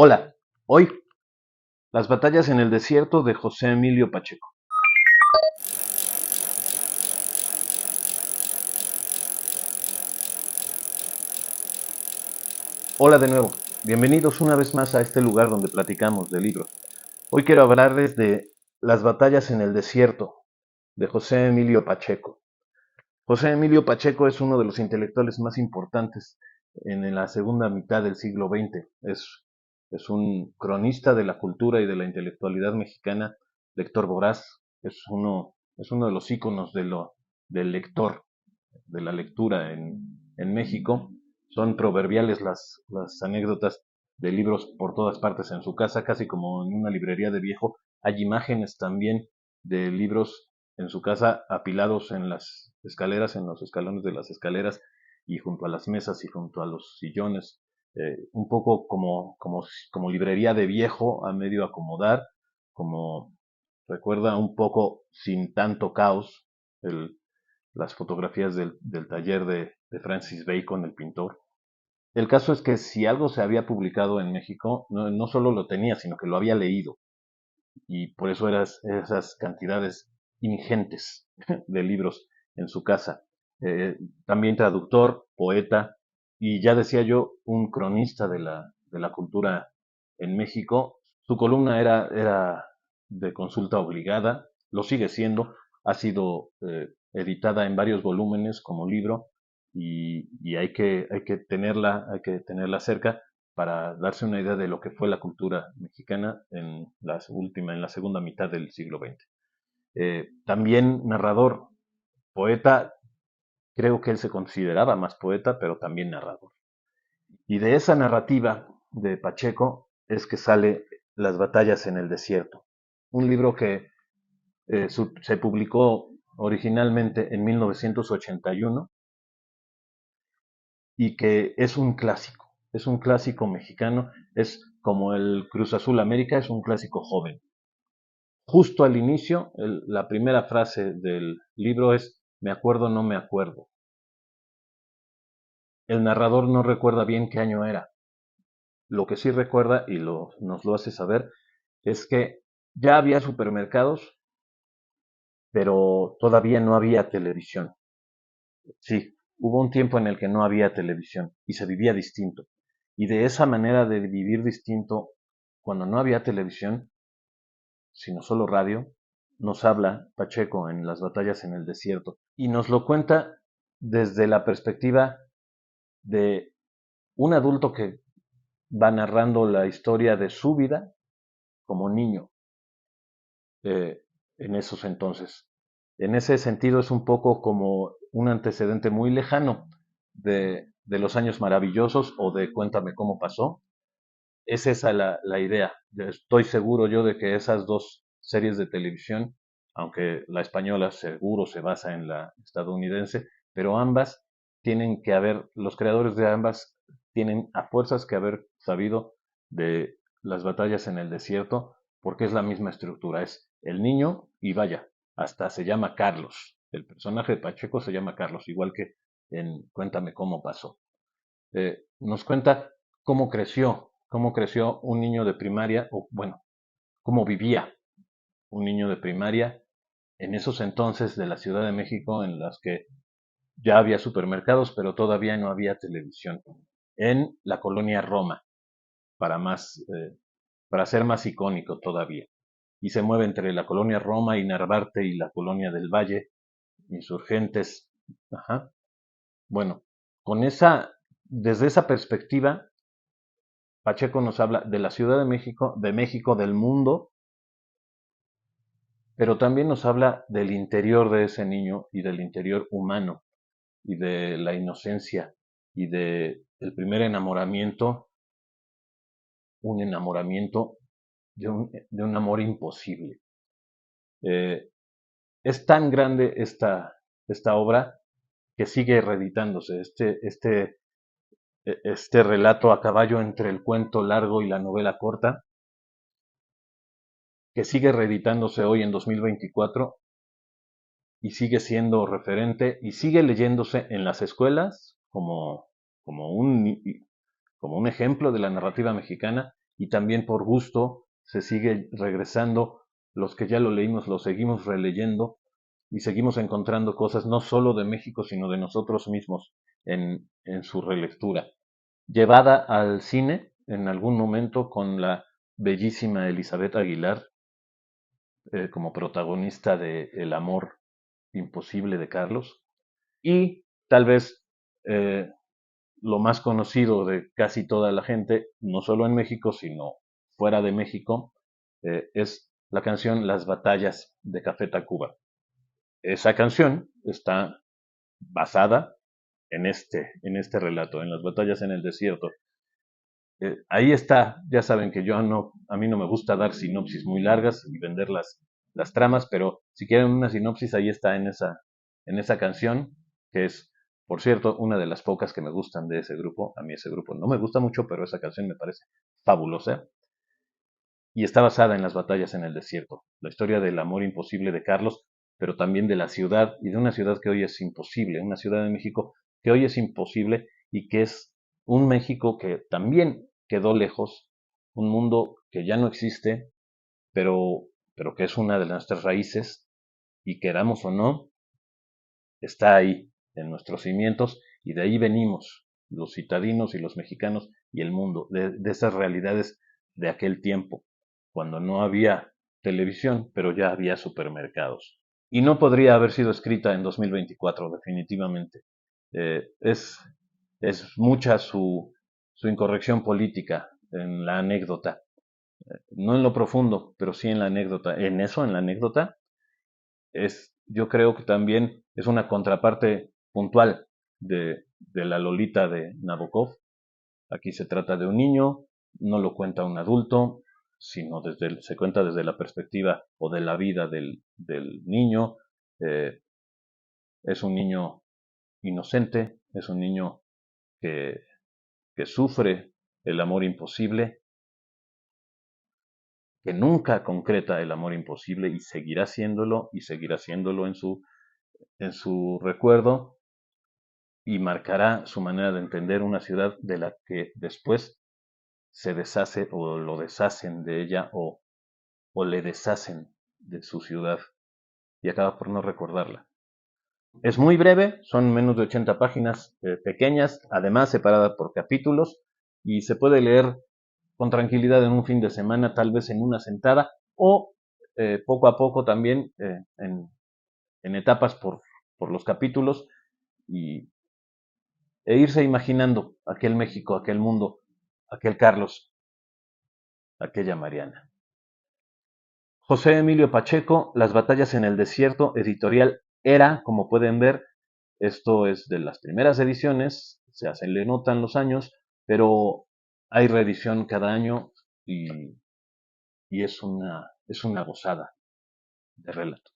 Hola, hoy las batallas en el desierto de José Emilio Pacheco. Hola de nuevo, bienvenidos una vez más a este lugar donde platicamos de libros. Hoy quiero hablarles de Las batallas en el desierto de José Emilio Pacheco. José Emilio Pacheco es uno de los intelectuales más importantes en la segunda mitad del siglo XX. Es un cronista de la cultura y de la intelectualidad mexicana, lector voraz, es uno de los íconos del lector, de la lectura en México. Son proverbiales las anécdotas de libros por todas partes en su casa, casi como en una librería de viejo. Hay imágenes también de libros en su casa apilados en las escaleras, en los escalones de las escaleras y junto a las mesas y junto a los sillones. Un poco como librería de viejo a medio acomodar, como recuerda un poco sin tanto caos el, las fotografías del taller de Francis Bacon, el pintor. El caso es que si algo se había publicado en México, no solo lo tenía, sino que lo había leído. Y por eso eran esas cantidades ingentes de libros en su casa. También traductor, poeta, y ya decía yo, un cronista de la cultura en México. Su columna era de consulta obligada, lo sigue siendo, ha sido editada en varios volúmenes como libro y hay que tenerla cerca para darse una idea de lo que fue la cultura mexicana en la segunda mitad del siglo XX. También narrador, poeta, creo que él se consideraba más poeta, pero también narrador. Y de esa narrativa de Pacheco es que sale Las batallas en el desierto, un libro que se publicó originalmente en 1981 y que es un clásico mexicano, es como el Cruz Azul América, es un clásico joven. Justo al inicio, la primera frase del libro es, me acuerdo, no me acuerdo. El narrador no recuerda bien qué año era. Lo que sí recuerda, y nos lo hace saber, es que ya había supermercados, pero todavía no había televisión. Sí, hubo un tiempo en el que no había televisión y se vivía distinto. Y de esa manera de vivir distinto, cuando no había televisión, sino solo radio, nos habla Pacheco en Las batallas en el desierto. Y nos lo cuenta desde la perspectiva de un adulto que va narrando la historia de su vida como niño en esos entonces. En ese sentido es un poco como un antecedente muy lejano de los años maravillosos o de Cuéntame cómo pasó. Es esa la idea. Estoy seguro yo de que esas dos series de televisión, aunque la española seguro se basa en la estadounidense, pero ambas tienen que haber, los creadores de ambas tienen a fuerzas que haber sabido de las batallas en el desierto, porque es la misma estructura, es el niño y vaya, hasta se llama Carlos. El personaje de Pacheco se llama Carlos, igual que en Cuéntame cómo pasó. Nos cuenta cómo creció un niño de primaria, o bueno, cómo vivía un niño de primaria en esos entonces de la Ciudad de México en las que ya había supermercados, pero todavía no había televisión, en la colonia Roma, para para ser más icónico todavía. Y se mueve entre la colonia Roma y Narvarte y la colonia del Valle, insurgentes. Ajá. Bueno, desde esa perspectiva, Pacheco nos habla de la Ciudad de México, del mundo, pero también nos habla del interior de ese niño y del interior humano y de la inocencia y de el primer enamoramiento, un enamoramiento de un amor imposible. Eh, es tan grande esta obra que sigue reeditándose. Este relato a caballo entre el cuento largo y la novela corta, que sigue reeditándose hoy en 2024 y sigue siendo referente y sigue leyéndose en las escuelas como un ejemplo de la narrativa mexicana y también por gusto se sigue regresando. Los que ya lo leímos lo seguimos releyendo y seguimos encontrando cosas no solo de México, sino de nosotros mismos en su relectura. Llevada al cine en algún momento con la bellísima Elizabeth Aguilar como protagonista de El amor imposible de Carlos. Y tal vez eh, lo más conocido de casi toda la gente, no solo en México, sino fuera de México, es la canción Las batallas de Café Tacuba. Esa canción está basada en este relato, en las batallas en el desierto. Ahí está, ya saben que a mí no me gusta dar sinopsis muy largas y vender las tramas, pero si quieren una sinopsis, ahí está en esa canción, que es, por cierto, una de las pocas que me gustan de ese grupo. A mí ese grupo no me gusta mucho, pero esa canción me parece fabulosa. Y está basada en las batallas en el desierto, la historia del amor imposible de Carlos, pero también de la ciudad y de una ciudad que hoy es imposible, una ciudad de México que hoy es imposible y que es un México que también quedó lejos, un mundo que ya no existe, pero que es una de nuestras raíces y queramos o no, está ahí en nuestros cimientos y de ahí venimos los citadinos y los mexicanos y el mundo, de esas realidades de aquel tiempo, cuando no había televisión, pero ya había supermercados. Y no podría haber sido escrita en 2024, definitivamente. Es mucha su incorrección política en la anécdota, no en lo profundo, pero sí en la anécdota. En la anécdota, yo creo que también es una contraparte puntual de la Lolita de Nabokov. Aquí se trata de un niño, no lo cuenta un adulto, sino se cuenta desde la perspectiva o de la vida del niño. Eh, es un niño inocente, es un niño que, que sufre el amor imposible, que nunca concreta el amor imposible y seguirá haciéndolo en su recuerdo y marcará su manera de entender una ciudad de la que después se deshace o lo deshacen de ella o le deshacen de su ciudad y acaba por no recordarla. Es muy breve, son menos de 80 páginas pequeñas, además separadas por capítulos y se puede leer con tranquilidad en un fin de semana, tal vez en una sentada o poco a poco también en etapas por los capítulos y, irse imaginando aquel México, aquel mundo, aquel Carlos, aquella Mariana. José Emilio Pacheco, Las batallas en el desierto, editorial Era, como pueden ver, esto es de las primeras ediciones, le notan los años, pero hay reedición cada año y es una gozada de relato.